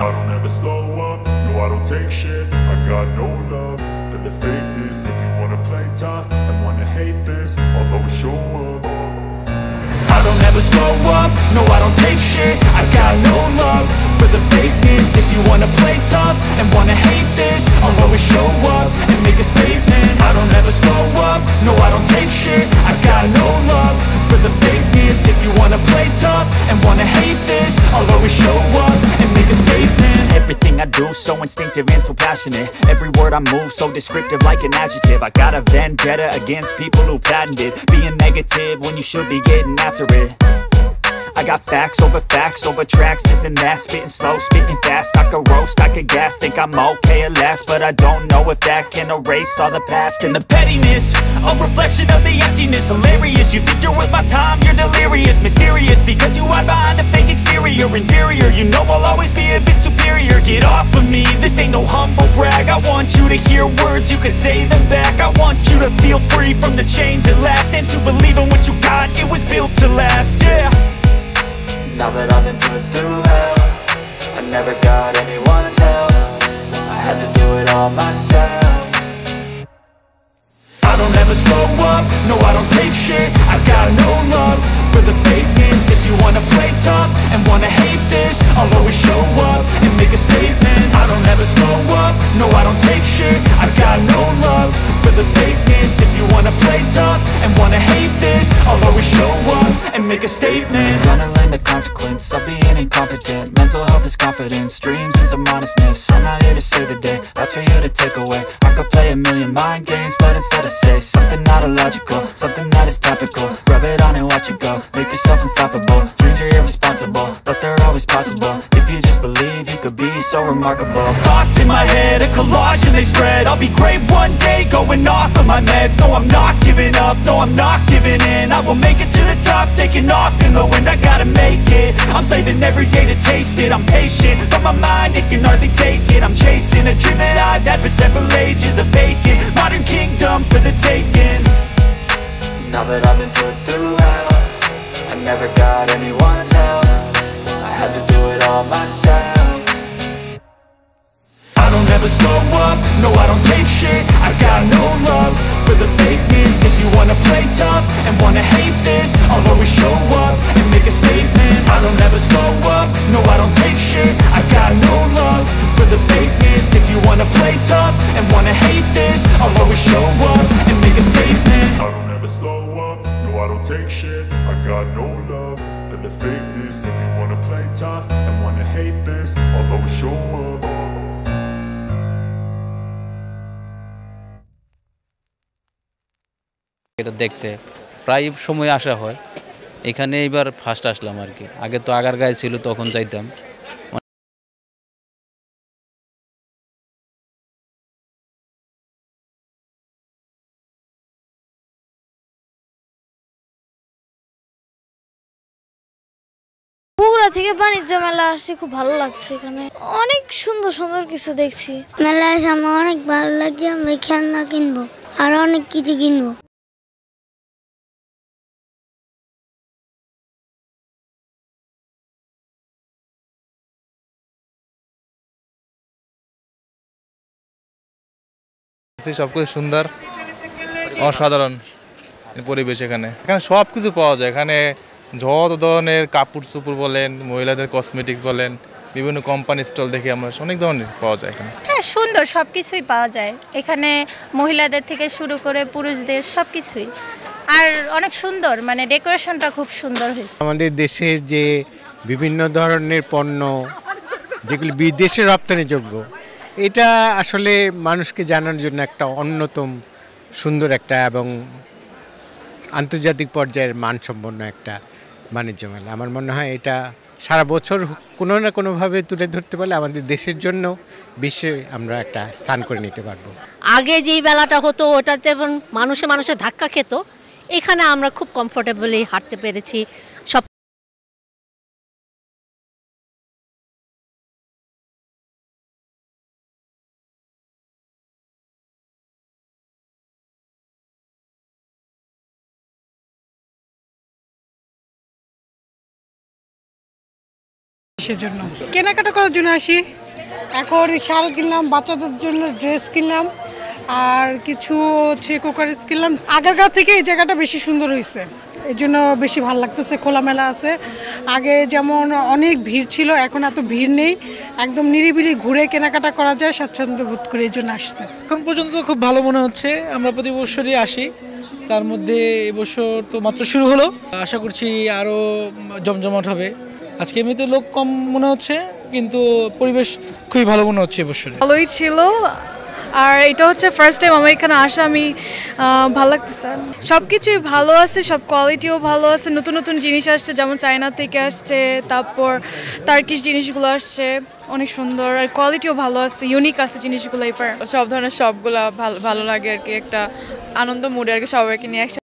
I don't ever slow up, no I don't take shit. I got no love for the fakeness. If you wanna play tough and wanna hate this, I'll always show up. I don't ever slow up, no I don't take shit. I got no love for the fakeness. If you wanna play tough and wanna hate this, I'll always show up and make a statement. I don't ever slow up, no I don't take shit. I got no love for the fakeness. If you wanna play tough and wanna hate this, I'll always show up and make a statement. Everything I do so instinctive and so passionate. Every word I move so descriptive like an adjective. I got a vendetta against people who patented being negative when you should be getting after it. I got facts over tracks, this and that. Spitting slow, spitting fast, I could roast, I could gas. Think I'm okay at last, but I don't know if that can erase all the past. And the pettiness, a reflection of the emptiness. Hilarious, you think you're worth my time, you're delirious. Mysterious, because you hide behind a fake exterior. Inferior, you know I'll always be a bit superior. Get off of me, this ain't no humble brag. I want you to hear words, you can say them back. I want you to feel free from the chains at last, and to believe in what you got, it was built to last, yeah. Now that I've been put through hell, I never got anyone's help. I had to do it all myself. I don't ever slow up, no I don't take shit. I got no love for the fakeness. If you wanna play tough and wanna hate this, I'll always show up and make a statement. I don't ever slow up, no I don't take shit. I got no love for the fakeness. If you wanna play tough and wanna hate this, I'll always show up and make a statement. Gonna learn the consequence of being incompetent. Mental health is confidence, dreams and some honestness. I'm not here to save the day, that's for you to take away. I could play a million mind games, but instead I say something not illogical, something that is topical. Rub it on and watch it go, make yourself unstoppable. Dreams are irresponsible, but they're always possible. If you just believe, you could be so remarkable. Thoughts in my head, a collage and they spread. I'll be great one day, going off of my meds. No, I'm not giving up, no, I'm not giving in. I will make it to the top, taking off in the wind. I gotta make it, I'm saving every day to taste it. I'm patient, but my mind, it can hardly take it. I'm chasing a dream that I've had for several ages. A vacant, modern kingdom for the taking. Now that I've been put through hell, I never got anyone's help. I had to do it all myself. I don't ever slow up, no I don't take shit. I got no love for the fakeness. If you wanna play tough and wanna hate this, I'll always show up and make a statement. I don't ever slow up, no I don't take shit. I got no love for the fakeness. If you wanna play tough and wanna hate this, I'll always show up and make a statement. I don't ever slow up, no I don't take shit. I got no love for the fakeness. If you wanna play tough and wanna hate this, I'll always show up. এটা দেখতে প্রায় সময় আসা হয় এখানে। এবার first আসলাম আর কি, আগে তো আগারগাঁয়ে ছিল তখন যাইতাম। বগুড়া থেকে বাণিজ্য মেলা আসছি, খুব ভালো লাগছে। এখানে অনেক সুন্দর সুন্দর কিছু দেখছি। মেলায় এসে আমার অনেক ভালো লাগছে। আমরা খেলনা কিনবো আর অনেক কিছু কিনবো। সবকিছু সুন্দর, অসাধারণ পরিবেশ। এখানে এখানে সব কিছু পাওয়া যায়। এখানে যত ধরনের কাপড় চোপড় বলেন, মহিলাদের কসমেটিক্স বলেন, বিভিন্ন কোম্পানি স্টল দেখে আমরা অনেক ধরনের পাওয়া যায় এখানে। হ্যাঁ, সুন্দর সব কিছুই পাওয়া যায় এখানে, মহিলাদের থেকে শুরু করে পুরুষদের সব কিছুই। আর অনেক সুন্দর, মানে ডেকোরেশনটা খুব সুন্দর হয়েছে। আমাদের দেশের যে বিভিন্ন ধরনের পণ্য যেগুলি বিদেশে রপ্তানিযোগ্য, এটা আসলে মানুষকে জানানোর জন্য একটা অন্যতম সুন্দর একটা এবং আন্তর্জাতিক পর্যায়ের মানসম্পন্ন একটা বাণিজ্য মেলা। আমার মনে হয় এটা সারা বছর কোনো না কোনোভাবে তুলে ধরতে পারলে আমাদের দেশের জন্য বিশ্বে আমরা একটা স্থান করে নিতে পারবো। আগে যেই মেলাটা হতো ওটাতে মানুষে মানুষের ধাক্কা খেত, এখানে আমরা খুব কমফোর্টেবলি হাঁটতে পেরেছি। সব সেজন্য কেনাকাটা করার জন্য আসি। এখন শাল কিনলাম, বাচ্চাদের জন্য ড্রেস কিনলাম, আর কিছু হচ্ছে কোকারিস কিনলাম। আগেরকার থেকে এই জায়গাটা বেশি সুন্দর হয়েছে, এই জন্য বেশি ভালো লাগতেছে। খোলামেলা আছে, আগে যেমন অনেক ভিড় ছিল, এখন এত ভিড় নেই, একদম নিরিবিলি ঘুরে কেনাকাটা করা যায়, স্বাচ্ছন্দ্য বোধ করে এই জন্য আসতে। এখন পর্যন্ত খুব ভালো মনে হচ্ছে। আমরা প্রতি বছরই আসি, তার মধ্যে এবছর তো মাত্র শুরু হলো, আশা করছি আরও জমজমাট হবে। আজকে এমনিতে লোক কম মনে হচ্ছে, কিন্তু পরিবেশ খুবই ভালো মনে হচ্ছে এবছরে। ভালোই ছিল, আর এটা হচ্ছে ফার্স্ট টাইম আমার এখানে আসা, আমি ভালো লাগতেছে। সব কিছুই ভালো আছে, সব কোয়ালিটিও ভালো আছে, নতুন নতুন জিনিস আসছে, যেমন চায়না থেকে আসছে, তারপর টার্কিশ জিনিসগুলো আসছে, অনেক সুন্দর, আর কোয়ালিটিও ভালো আছে, ইউনিক আছে জিনিসগুলো। এবার সব ধরনের সবগুলা ভালো লাগে আর কি, একটা আনন্দ মুডে আর কি, সবাইকে নিয়ে একসাথে